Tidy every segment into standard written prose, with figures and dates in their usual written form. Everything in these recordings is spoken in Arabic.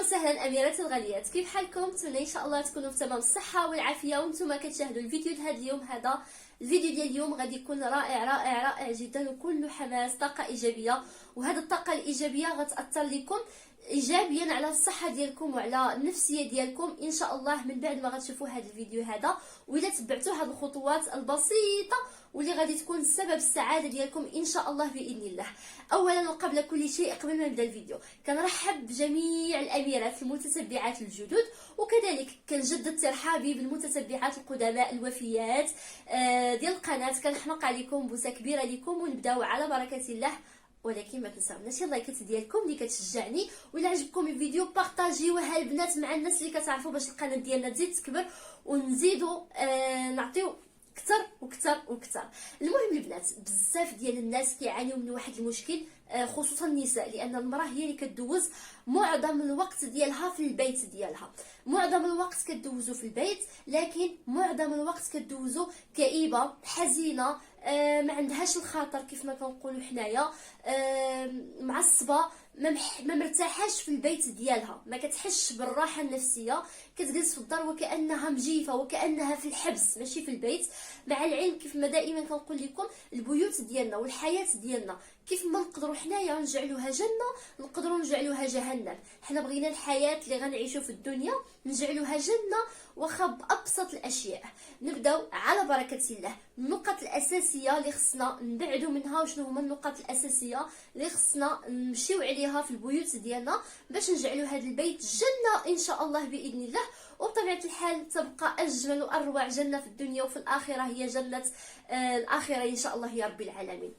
وسهلا اميرات الغاليات، كيف حالكم؟ نتمنى ان شاء الله تكونوا في تمام الصحه والعافيه وانتم كتشاهدوا الفيديو ديال هذا اليوم. هذا الفيديو ديال اليوم غادي يكون رائع رائع رائع جدا وكله حماس، طاقه ايجابيه، وهذه الطاقه الايجابيه غتاثر لكم ايجابيا على الصحه ديالكم وعلى النفسيه ديالكم ان شاء الله من بعد ما غتشوفوا هذا الفيديو هذا. واذا تبعتوا هذه الخطوات البسيطه واللي غادي تكون سبب السعاده ديالكم ان شاء الله باذن الله. اولا وقبل كل شيء، قبل ما نبدا الفيديو كنرحب بجميع الاميرات المتتبعات الجدد، وكذلك كنجدد ترحابي بالمتتبعات القدماء الوفيات ديال القناه. كنحمق عليكم بوسه كبيره لكم ونبداو على بركه الله. ولكن ما تنساوناش اللايكات ديالكم اللي كتشجعني، وإلا عجبكم الفيديو بارطاجيوها البنات مع الناس اللي كتعرفوا باش القناه ديالنا تزيد تكبر ونزيدوا نعطيو كتر وكتر وكتر. المهم البنات، بزاف ديال الناس كيعانيو من واحد المشكل، خصوصا النساء، لان المراه هي اللي كدوز معظم الوقت ديالها في البيت ديالها. معظم الوقت كدوزو في البيت، لكن معظم الوقت كدوزو كئيبه حزينه، ما عندهاش الخاطر كيف ما كنقولوا حنايا، معصبه، ما مرتاحاش في البيت ديالها، ما كتحسش بالراحه النفسيه، كتجلس في الدار وكانها مجيفه وكانها في الحبس ماشي في البيت. مع العلم كيف ما دائما كنقول لكم، البيوت ديالنا والحياه ديالنا كيف ما نقدروا حنايا نجعلوها جنه نقدروا نجعلوها جهنم. حنا بغينا الحياه اللي غنعيشوا في الدنيا نجعلوها جنه واخا بابسط الاشياء. نبداو على بركه الله. النقط الاساسيه اللي خصنا نبعدوا منها، وشنو هما النقط الاساسيه اللي خصنا نمشيو عليها في البيوت ديالنا باش نجعلوا هذا البيت جنه ان شاء الله باذن الله. وبطبيعه الحال تبقى اجمل واروع جنه في الدنيا وفي الاخره هي جنه الاخره ان شاء الله يا رب العالمين.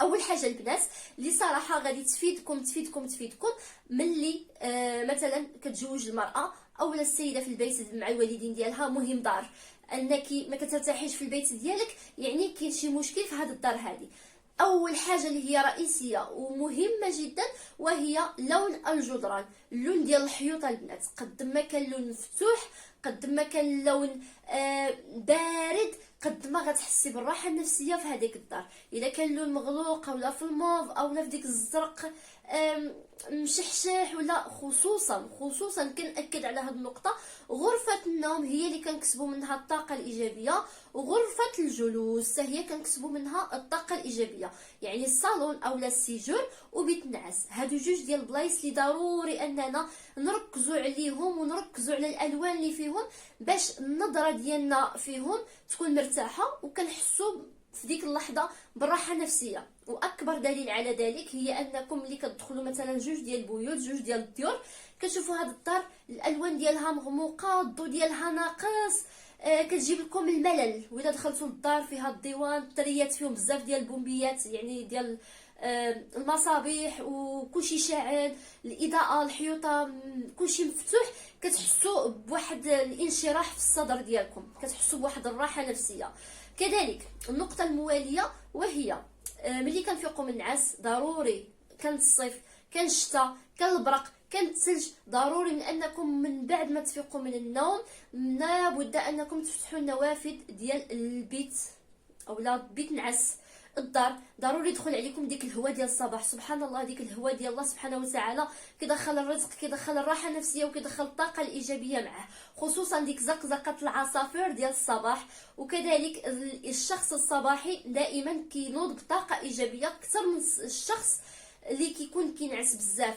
اول حاجه البنات اللي صراحه غادي تفيدكم ملي مثلا كتزوج المراه او السيده في البيت مع الوالدين ديالها، مهم دار انك ما كترتاحيش في البيت ديالك، يعني كاين شي مشكل في هذه الدار هذه. اول حاجه اللي هي رئيسيه ومهمه جدا وهي لون الجدران، اللون ديال الحيوط البنات. قد ما كان لون مفتوح، قد ما كان اللون بارد، قد ما غتحسي بالراحه النفسيه في هذيك الدار. اذا كان اللون مغلوق اولا في الموف اولا في ديك الزرق مشحشح، ولا خصوصا كنأكد على هذه النقطه، غرفه النوم هي اللي كنكسبوا منها الطاقه الايجابيه، وغرفه الجلوس هي كنكسبوا منها الطاقه الايجابيه. يعني الصالون اولا السيجور وبيت النعاس، هادو جوج ديال البلايص اللي ضروري اننا نركزوا عليهم ونركزوا على الالوان اللي فيهم باش النظره ديالنا فيهم تكون مرتاحه وكنحسوا في ديك اللحظه بالراحه النفسيه. واكبر دليل على ذلك هي انكم ملي كتدخلوا مثلا جوج ديال البيوت، جوج ديال الديور، كتشوفوا هذه الدار الالوان ديالها مغموقه، الضوء ديالها ناقص، كتجيب لكم الملل. واذا دخلتوا للدار فيها الديوان، الطريات فيهم بزاف ديال البومبيات، يعني ديال المصابيح وكلشي شاعل، الاضاءه، الحيوطه، كلشي مفتوح، كتحسوا بواحد الانشراح في الصدر ديالكم، كتحسوا بواحد الراحه نفسيه. كذلك النقطه المواليه وهي ملي كنفيقوا من النعاس، ضروري كان الصيف كان الشتاء كان البرق كان الثلج، ضروري من انكم من بعد ما تفيقوا من النوم لابد انكم تفتحوا النوافذ ديال البيت اولا بيت نعاس الدار. ضروري يدخل عليكم ديك الهواء ديال الصباح. سبحان الله، ديك الهواء ديال الله سبحانه وتعالى كيدخل الرزق، كيدخل الراحه النفسيه، وكيدخل الطاقه الايجابيه معه، خصوصا ديك زقزقه العصافير ديال الصباح. وكذلك الشخص الصباحي دائما كينوض بطاقه ايجابيه اكثر من الشخص اللي كيكون كينعس بزاف.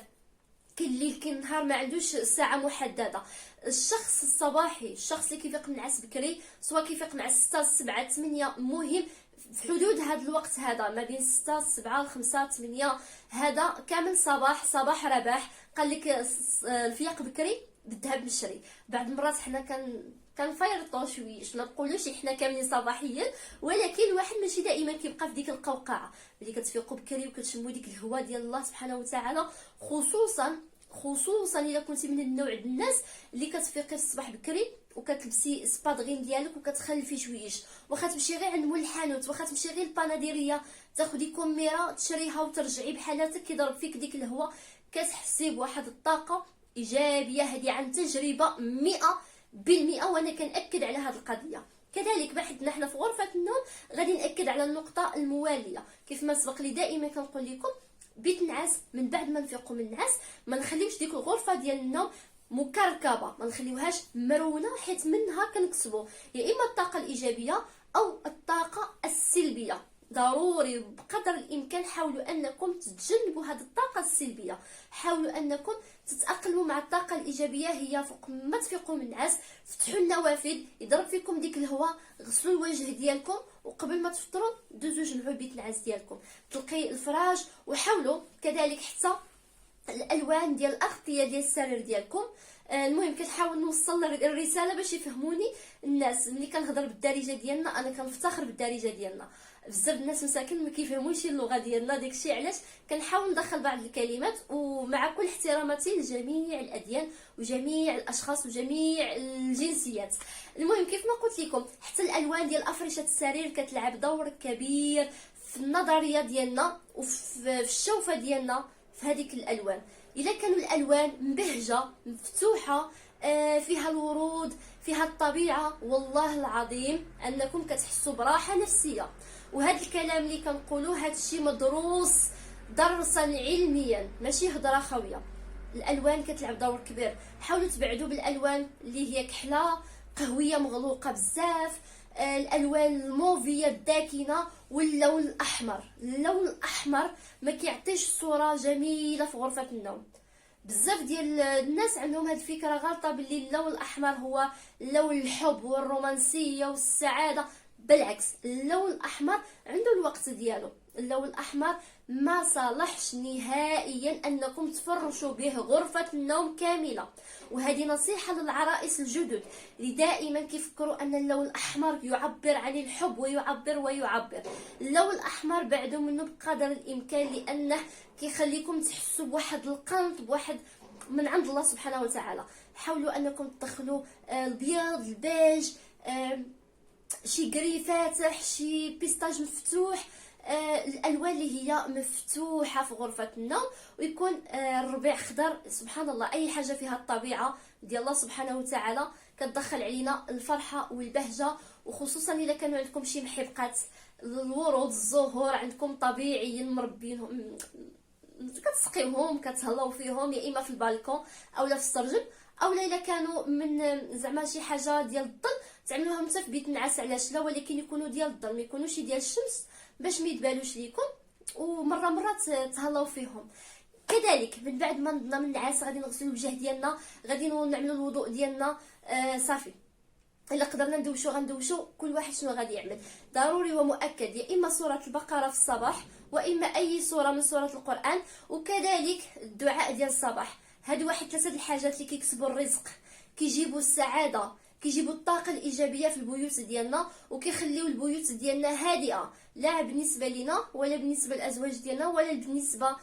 كاين الليل كاين النهار ما عندوش ساعه محدده. الشخص الصباحي، الشخص اللي كيفيق من النعاس بكري، سواء كيفيق مع 6 7 8، مهم في حدود هذا الوقت هذا ما بين 6 7 5 8، هذا كامل صباح رباح. قال لك الفياق بكري بالذهب بالشري. بعض المرات حنا كنفيرطوا شويه، ما نقولوش حنا كاملين صباحيا، ولكن الواحد ماشي دائما كيبقى في ديك القوقعه. ملي كتفيقوا بكري وكتشموا ديك الهواء ديال الله سبحانه وتعالى، خصوصا اذا كنتي من النوع ديال الناس اللي كتفيقي الصباح بكري وكتلبسي سبادغين ديالك وكتخلفي شويش، واخا تمشي غير عند مول الحانوت، واخا تمشي غير الباناديريه تاخدي كميره تشريها وترجعي بحالاتك، كيضرب فيك ديك الهواء، كتحسي بواحد الطاقه ايجابيه. هذه عن تجربه 100%، وانا كنأكد على هذه القضيه. كذلك بحثنا حنا في غرفه النوم غادي نأكد على النقطه المواليه. كيف ما سبق لي دائما كنقول لكم، بيت نعاس من بعد ما نفيقوا من النعاس ما نخليوش ديك الغرفه ديال النوم مكركبه، ما نخليوهاش مرونه، حيت منها كنكسبوا يا اما الطاقه الايجابيه او الطاقه السلبيه. ضروري بقدر الامكان حاولوا انكم تتجنبوا هذه الطاقه السلبيه، حاولوا انكم تتاقلموا مع الطاقه الايجابيه. هي فوق ما تفيقوا من النعاس فتحوا النوافذ، يضرب فيكم ديك الهواء، غسلوا الوجه ديالكم، وقبل ما تفطروا دوزوا جمعوا بيت النعاس ديالكم، تلقي الفراش. وحاولوا كذلك حتى الالوان ديال الاغطيه ديال السرير ديالكم. المهم كنحاول نوصل الرساله باش يفهموني الناس. ملي كنهضر بالدارجه ديالنا انا كنفتخر بالدارجه ديالنا، بزاف الناس مساكن ما كيفهموش اللغه ديالنا، داكشي علاش كنحاول ندخل بعض الكلمات. ومع كل احتراماتي لجميع الاديان وجميع الاشخاص وجميع الجنسيات. المهم كيف ما قلت لكم حتى الالوان ديال افرشه السرير كتلعب دور كبير في النظريه ديالنا وفي الشوفه ديالنا في هذيك الالوان. الا كانوا الالوان مبهجه مفتوحه فيها الورود فيها الطبيعه، والله العظيم انكم كتحسوا براحه نفسيه. وهذا الكلام اللي كنقولوه هذا الشيء مدروس درسا علميا ماشي هضره خاويه. الالوان كتلعب دور كبير. حاولوا تبعدوا بالالوان اللي هي كحله قهويه مغلوقه بزاف، الالوان الموفيه الداكنه واللون الاحمر. اللون الاحمر ما كيعطيش صوره جميله في غرفه النوم. بزاف ديال الناس عندهم هاد الفكره غلطه باللي اللون الاحمر هو لون الحب والرومانسيه والسعاده. بالعكس، اللون الاحمر عنده الوقت ديالو. اللون الاحمر ما صالحش نهائيا انكم تفرشوا به غرفه النوم كامله. وهذه نصيحه للعرائس الجدد اللي دائما كيفكروا ان اللون الاحمر يعبر عن الحب ويعبر. اللون الاحمر بعدوا منه بقدر الامكان، لانه كيخليكم تحسوا بواحد القنط، بواحد من عند الله سبحانه وتعالى. حاولوا انكم تدخلوا البيض، البيج، شي قري فاتح، شي بيستاج مفتوح، الالوان اللي هي مفتوحه في غرفه النوم. ويكون الربيع خضر. سبحان الله، اي حاجه فيها الطبيعه ديال الله سبحانه وتعالى كتدخل علينا الفرحه والبهجه. وخصوصا الا كانوا عندكم شي محبقات الورود، الزهور عندكم طبيعيين مربينهم، كتسقيوهم كتهلاو فيهم يا اما في البالكون اولا في السرجم، اولا الا كانوا من زعما شي حاجه ديال الظل تعملوها حتى في بيت النعاس. علاش لا؟ ولكن يكونوا ديال الظل، ما يكونوش ديال الشمس باش ما يتبالوش ليكم، ومره تهلاو فيهم. كذلك من بعد ما نضنا من النعاس غادي نغسلوا الوجه ديالنا، غادي نعملوا الوضوء ديالنا. صافي، الا قدرنا ندوشو غندوشو. كل واحد شنو غادي يعمل؟ ضروري ومؤكد يا اما سوره البقره في الصباح، واما اي سوره من سوره القران، وكذلك الدعاء ديال الصباح. هادو واحد 3 الحاجات اللي كيكسبوا الرزق، كيجيبوا السعاده، كيجيبوا الطاقه الايجابيه في البيوت ديالنا، وكيخليو البيوت ديالنا هادئه، لا بالنسبه لنا ولا بالنسبه للازواج ديالنا ولا بالنسبه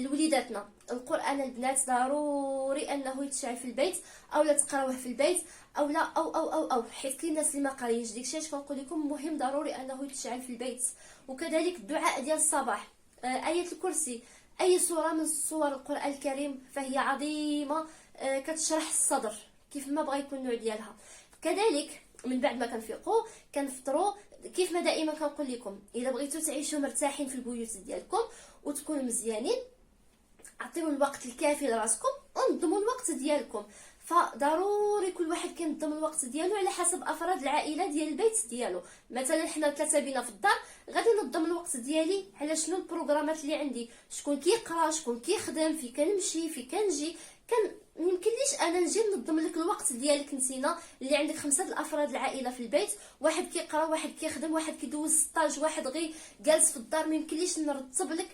لوليداتنا. القران البنات ضروري انه يتشعل في البيت، اولا تقراوه في البيت، او لا او حيت كاين ناس اللي ما قاريينش. داكشي علاش كنقول لكم مهم ضروري انه يتشعل في البيت. وكذلك الدعاء ديال الصباح، ايه الكرسي، اي سوره من سور القران الكريم فهي عظيمه، كتشرح الصدر كيف ما بغى يكون النوع ديالها. كذلك من بعد ما كنفيقوا كنفطروا. كيف ما دائما كنقول لكم، الا بغيتوا تعيشوا مرتاحين في البيوت ديالكم وتكونوا مزيانين، عطيو الوقت الكافي لراسكم ونظموا الوقت ديالكم. فضروري كل واحد كينظم الوقت ديالو على حسب افراد العائله ديال البيت ديالو. مثلا حنا 3 بينا في الدار، غادي نظم الوقت ديالي على شنو البروغرامات اللي عندي، شكون كيقرا، شكون كيخدم، في كنمشي، في كنجي. يمكنليش انا نجي ننظم لك الوقت ديالك نتينا اللي عندك 5 الافراد العائله في البيت، واحد كيقرا، واحد كيخدم، واحد كيدوز ستاج، واحد غير جالس في الدار. ما يمكنليش نرتب لك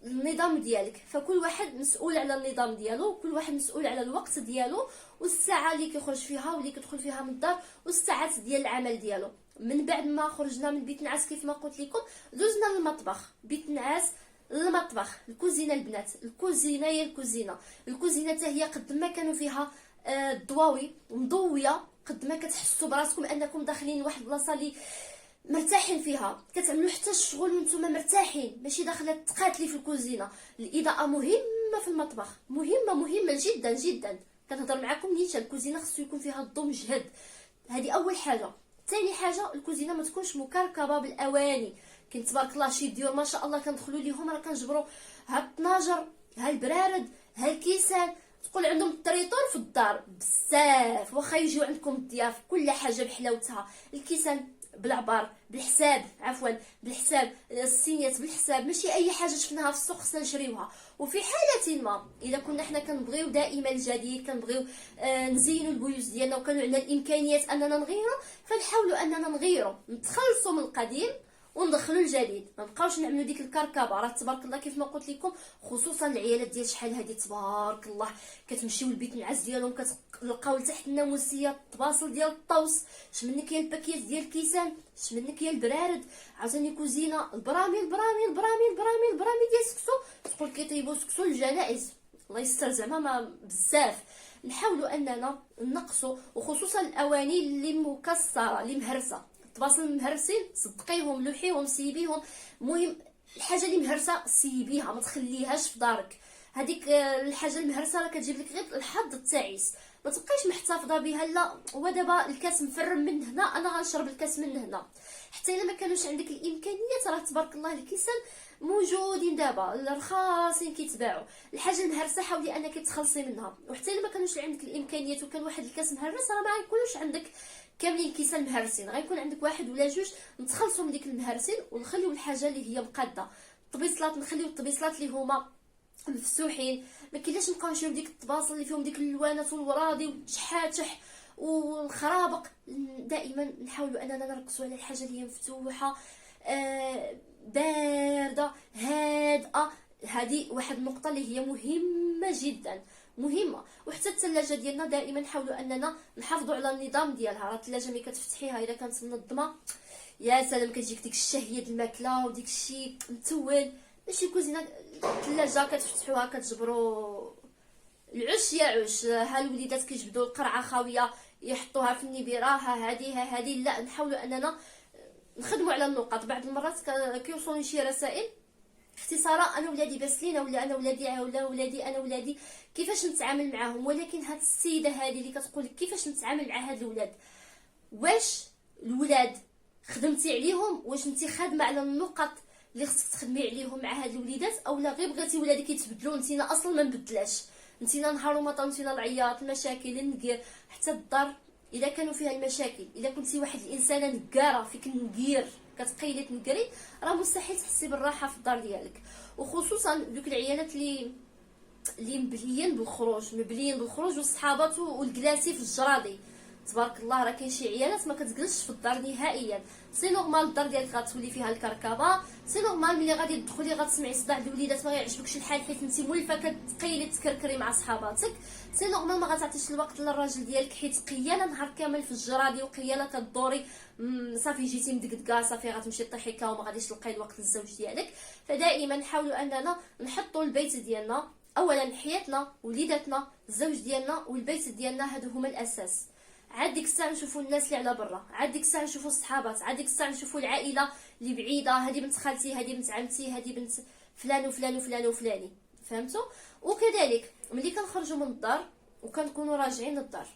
النظام ديالك. فكل واحد مسؤول على النظام ديالو، كل واحد مسؤول على الوقت ديالو، والساعه اللي كيخرج فيها واللي كتدخل فيها من الدار، والساعات ديال العمل ديالو. من بعد ما خرجنا من بيت النعاس كيف ما قلت لكم دوزنا للمطبخ. بيت النعاس، المطبخ، الكوزينه البنات، الكوزينه هي الكوزينه حتى هي قد ما كانوا فيها الضواوي مضويه، قد ما كتحسوا براسكم انكم داخلين لواحد البلاصه اللي مرتاحين فيها، كتعملوا حتى الشغل وانتم مرتاحين، ماشي داخله تقاتلي في الكوزينه. الاضاءه مهمه في المطبخ، مهمه جدا جدا. كنهضر معكم نيشان، الكوزينه خصو يكون فيها الضوء مجهد. هذه اول حاجه. ثاني حاجه، الكوزينه ما تكونش مكركبه بالاواني، كاين تبارك الله شي ديور ما شاء الله كندخلوا ليهم راه كنجبروا ها الطناجر ها البرارد ها الكيسان، تقول عندهم الطريطور في الدار بزاف. واخا يجيو عندكم الضياف كل حاجه بحلاوتها، الكيسان بالعبار بالحساب، عفوا بالحساب، الصينيات بالحساب، ماشي اي حاجه شفناها في السوق خصنا نشريوها. وفي حاله ما اذا كنا حنا كنبغيو دائما الجديد، كنبغيو نزينوا البيوت ديالنا وكانوا عندنا الامكانيات اننا نغيروا، فنحاولوا اننا نغيروا، نتخلصوا من القديم وندخلوا الجديد، ما نبقاوش نعملوا ديك الكركبه. راه تبارك الله كيف ما قلت لكم، خصوصا العيالات ديال شحال هذه تبارك الله كتمشيو للبيت النعاس ديالهم كتلقاو لتحت الناموسيه الطباصل ديال الطوس، شمنك هي الباكيات ديال الكيسان، شمنك هي البرارد، عاوتاني كوزينه البراميل براميل براميل براميل براميل ديال السكسو، تقول كيطيبوا سكسو للجنائز، الله يستر زعما ما بزاف. نحاولوا اننا نقصوا، وخصوصا الاواني اللي مكسره اللي مهرسه، الطباصل المهرسين صدقيهم لوحيهم سيبيهم. المهم الحاجه اللي مهرسه سيبيها ما تخليهاش في دارك، هذيك الحاجه المهرسه راه كتجيب لك غير الحظ التعيس، ما تبقايش محتفظه بها. لا هو دابا الكاس مفرم من هنا، انا غنشرب الكاس من هنا. حتى الا ما كانوش عندك الامكانيات راه تبارك الله الكيسان موجودين دابا الرخاصين كيتباعوا. الحاجه المهرسه حاولي انك تخلصي منها، وحتى الا ما كانوش عندك الامكانيات وكان واحد الكاس مهرس راه ما غيكونوش عندك كاملين الكيسان مهرسين، غيكون عندك واحد ولا جوج، نتخلصوا من ديك المهرسين ونخليو الحاجه اللي هي مقاده. الطبيصلات نخليو الطبيصلات اللي هما مفسوحين، ما كاينلاش نبقاو نشريو ديك الطباصل اللي فيهم ديك الالوانات والوراضي والشحاتح والخرابق. دائما نحاولوا اننا نركزوا على الحاجه اللي هي مفتوحه بارده هادئه. هذه واحد النقطه اللي هي مهمه جدا مهمه. وحتى الثلاجه ديالنا دائما نحاولوا اننا نحافظوا على النظام ديالها. راه الثلاجه ملي كتفتحيها اذا كانت منظمه يا سلام كتجيك ديك الشهيه د الماكله وديك الشيء متول. ماشي كوزينه الثلاجه كتفتحوها كتجبروا العش يا عش، ها الوليدات كيجبدوا القرعه خاويه يحطوها في النبيره، ها هذه لا. نحاولوا اننا نخدموا على النقاط. بعض المرات كيوصلوني شي رسائل اختي ساره انا ولادي باسلين، ولا انا ولادي انا ولادي كيفاش نتعامل معاهم. ولكن هاد السيده هذه اللي كتقول لك كيفاش نتعامل مع هاد الولاد، واش الولاد خدمتي عليهم، واش انت خادمه على النقط اللي خصك تخدمي عليهم مع هاد الوليدات، اولا غير بغيتي ولادك يتبدلوا انتينا اصلا ما نبدلاش، انتينا نهار وما انتينا العياط المشاكل النقير. حتى الدار اذا كانوا فيها المشاكل، اذا كنتي واحد الانسانه نقاره فيك النقير كتقيلي تنقري، راه مستحيل تحسي بالراحه في الدار ديالك. وخصوصا دوك العيالات اللي مبليين بالخروج والصحابات والكلاسي في الجرادي، تبارك الله راه كاين شي عيالات ما كتجلسش في الدار نهائيا. سي نورمال الدار ديالك غتولي فيها الكركبه، سي نورمال ملي غادي تدخلي غتسمعي صداع الوليدات ما غيعجبكش الحال حيت انت مولفه كتقيلي تكركري مع صحاباتك. سي نورمال ما غتعطيش الوقت للراجل ديالك حيت قياله نهار كامل في الجرادي وقياله كدوري صافي جيتي مدقدقه صافي غتمشي طيحي كا وما غاديش تلقاي الوقت للزوج ديالك. فدائما نحاولوا اننا نحطوا البيت ديالنا اولا، حياتنا وليداتنا الزوج ديالنا والبيت ديالنا هادو هما الاساس. عاد ديك الساعه نشوفوا الناس اللي على برا، عاد ديك الساعه نشوفوا الصحابات، عاد ديك الساعه نشوفوا العائله اللي بعيده، هذه بنت خالتي، هذه بنت عمتي، هذه بنت فلان وفلان وفلان وفلاني، فهمتوا؟ وكذلك ملي كنخرجوا من الدار وكنكونوا راجعين للدار،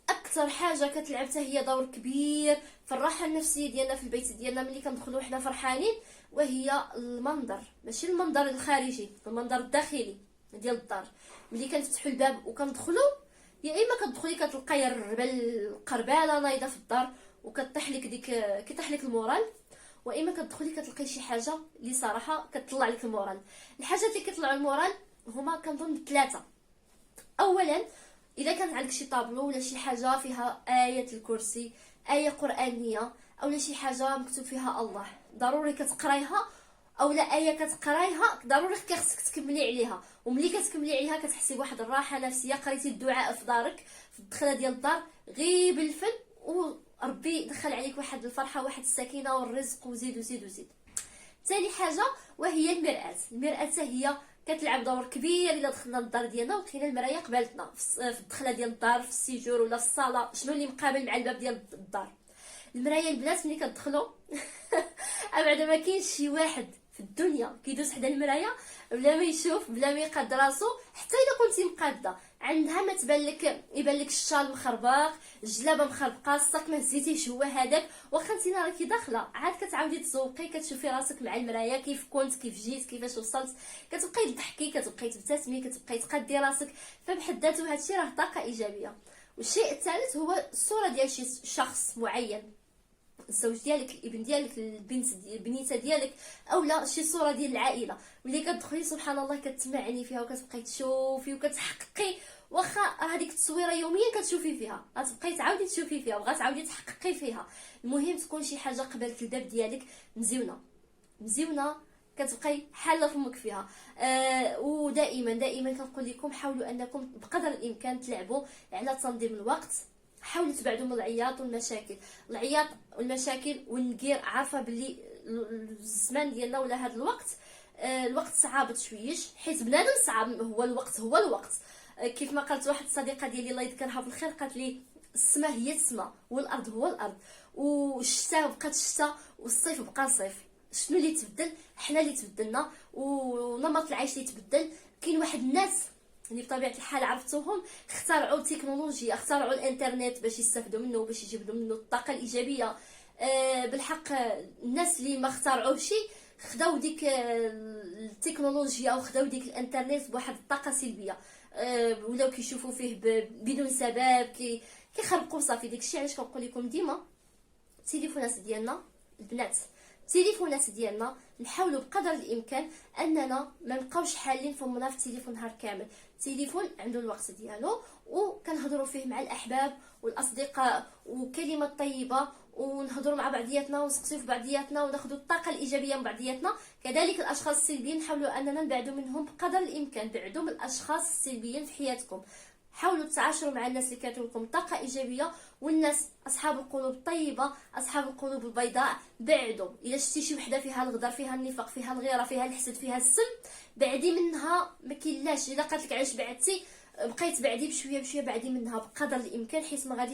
اكثر حاجه كتلعب حتى هي دور كبير في الراحه النفسيه ديالنا في البيت ديالنا ملي كندخلوا حنا فرحانين، وهي المنظر، ماشي المنظر الخارجي، المنظر الداخلي ديال الدار. ملي كنفتحوا الباب وكندخلوا، يا اما كتدخلي كتلقاي القرباله نايضه في الدار وكطيح لك كيطيح لك المورال، واما كتدخلي كتلقاي شي حاجه اللي صراحه كتطلع لك المورال. الحاجات اللي كيطلعوا المورال هما كنظن ثلاثه. اولا اذا كان عندك شي طابلو ولا شي حاجه فيها ايه الكرسي، ايه قرانيه، اولا شي حاجه مكتوب فيها الله، ضروري كتقرايها، اولا ايه كتقرايها ضروري خصك تكملي عليها. وملي كتكملي عليها كتحسي بواحد الراحه نفسيه. قريتي الدعاء في دارك في الدخله ديال الدار غير بالفن، وربي دخل عليك واحد الفرحه واحد السكينه والرزق وزيد وزيد وزيد. ثاني حاجه وهي المراه. المراه هي كتلعب دور كبير. الا دخلنا للدار ديالنا ولقينا المرايه قبالتنا في الدخله ديال الدار، في السيجور ولا في الصاله، شنو اللي مقابل مع الباب ديال الدار؟ المرايه. البنات ملي كتدخلوا ابعد ما كاينش شي واحد في الدنيا كيدوز حدا المرايه بلا ما يشوف بلا ما يقاد راسو. حتى الا كنتي مقاده عندها ما يبان لك الشال مخربق، الجلابه مخربقه، الصاك ما هزيتيش هو هذاك، واخا انت راكي داخله عاد كتعاودي تزوقي، كتشوفي راسك مع المرايه كيف كنت، كيف جيت، كيفاش وصلت، كتبقاي تضحكي، كتبقاي تبتسمي، كتبقاي تقادي راسك. فبحد ذاته هادشي راه طاقه ايجابيه. والشيء الثالث هو الصوره ديال شي شخص معين، الزوج ديالك، الابن ديالك، البنيته ديالك، اولا شي صوره ديال العائله. ملي كتدخلي سبحان الله كتمعني فيها وكتبقاي تشوفي وكتحققي، واخا هذيك التصويره يوميا كتشوفي فيها، غتبقاي تعاودي تشوفي فيها وغتعاودي تحققي فيها. المهم تكون شي حاجه قبلت الباب ديالك مزيونه كتبقاي حاله فمك فيها. ودائما كنقول لكم حاولوا انكم بقدر الامكان تلعبوا على تنظيم الوقت. حاولوا تبعدوا من العياط والمشاكل والنقير. عارفه باللي الزمان ديالنا ولا هذا الوقت صعاب شويش، حيت بنادم صعاب. هو الوقت كيف ما قالت واحد الصديقه ديالي الله يذكرها بالخير، قالت لي السماء هي السماء والارض هو الارض، والشتاء بقات الشتاء والصيف بقى صيف. شنو اللي تبدل؟ حنا اللي تبدلنا، ونمط العيش اللي تبدل. كاين واحد الناس اللي بطبيعه الحال عرفتوهم اخترعوا التكنولوجيا، اخترعوا الانترنت باش يستافدوا منه وباش يجيبوا منه الطاقه الايجابيه. بالحق الناس اللي ما اخترعوهش خداو ديك التكنولوجيا وخداو ديك الانترنت بواحد الطاقه سلبيه. ولاو كيشوفوا فيه بدون سبب، كيخربقوا صافي. داكشي علاش كنقول لكم ديما التليفونات ديالنا البنات، التليفونات ديالنا نحاولوا بقدر الامكان اننا ما نبقاوش حالين فمنا في التليفون نهار كامل. التليفون عنده الوقت ديالو، وكنهضروا فيه مع الاحباب والاصدقاء وكلمات طيبه، ونهضروا مع بعضياتنا ونسقسيو في بعضياتنا وناخذوا الطاقه الايجابيه من بعضياتنا. كذلك الاشخاص السلبيين نحاولوا اننا نبعدوا منهم بقدر الامكان. بعدوا من الاشخاص السلبيين في حياتكم، حاولوا تعاشروا مع الناس اللي كيعطيو لكم طاقه ايجابيه. والناس اصحاب القلوب الطيبه، اصحاب القلوب البيضاء بعدوا. الا شتي شي وحده فيها الغدر، فيها النفاق، فيها الغيره، فيها الحسد، فيها السم، بعدي منها. ما كاينلاش الا قالت لك علاش بعدتي، بقيت بعدي بشويه بعدي منها بقدر الامكان، حيت ما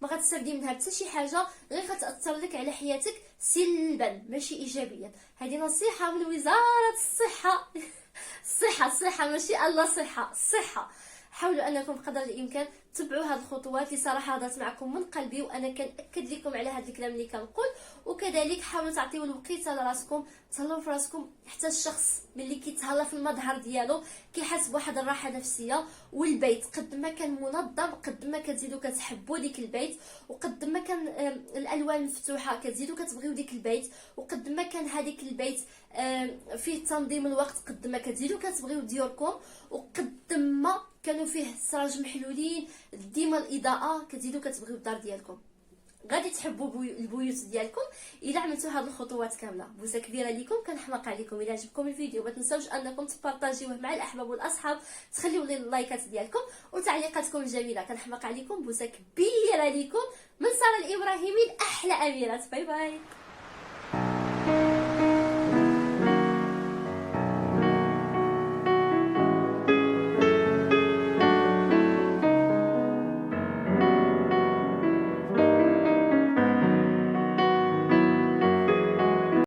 غتستافدي منها حتى شي حاجه، غير غتاثر لك على حياتك سلبا ماشي ايجابيا. هذه نصيحه من وزاره الصحه. الصحه ماشي الله، الصحه. حاولوا انكم بقدر الامكان تبعوا هذه الخطوات اللي صراحه هضرت معكم من قلبي، وانا كنأكد لكم على هذا الكلام اللي كنقول. وكذلك حاولوا تعطيو الوقت لراسكم، تهلاو في راسكم. حتى الشخص ملي كيتهلا في المظهر ديالو كيحس بواحد الراحه نفسيه. والبيت قد ما كان منظم قد ما كتزيدوا كتحبوا ديك البيت، وقد ما كان الالوان مفتوحه كتزيدوا كتبغيو ديك البيت، وقد ما كان هذيك البيت فيه تنظيم الوقت قد ما كتزيدوا كتبغيو ديوركم، وقد ما كانوا فيه السراج محلولين ديما الاضاءه كتزيدوا كتبغيو الدار ديالكم. غادي تحبوا البيوت ديالكم الا عملتوا هذه الخطوات كامله. بوسه كبيره لكم، كنحماق عليكم. الا عجبكم الفيديو ما تنساوش انكم تبارطاجيوه مع الاحباب والاصحاب، تخليوا لي اللايكات ديالكم وتعليقاتكم الجميله. كنحماق عليكم. بوسه كبيره لكم من ساره الابراهيمي، احلى اميرات. باي باي.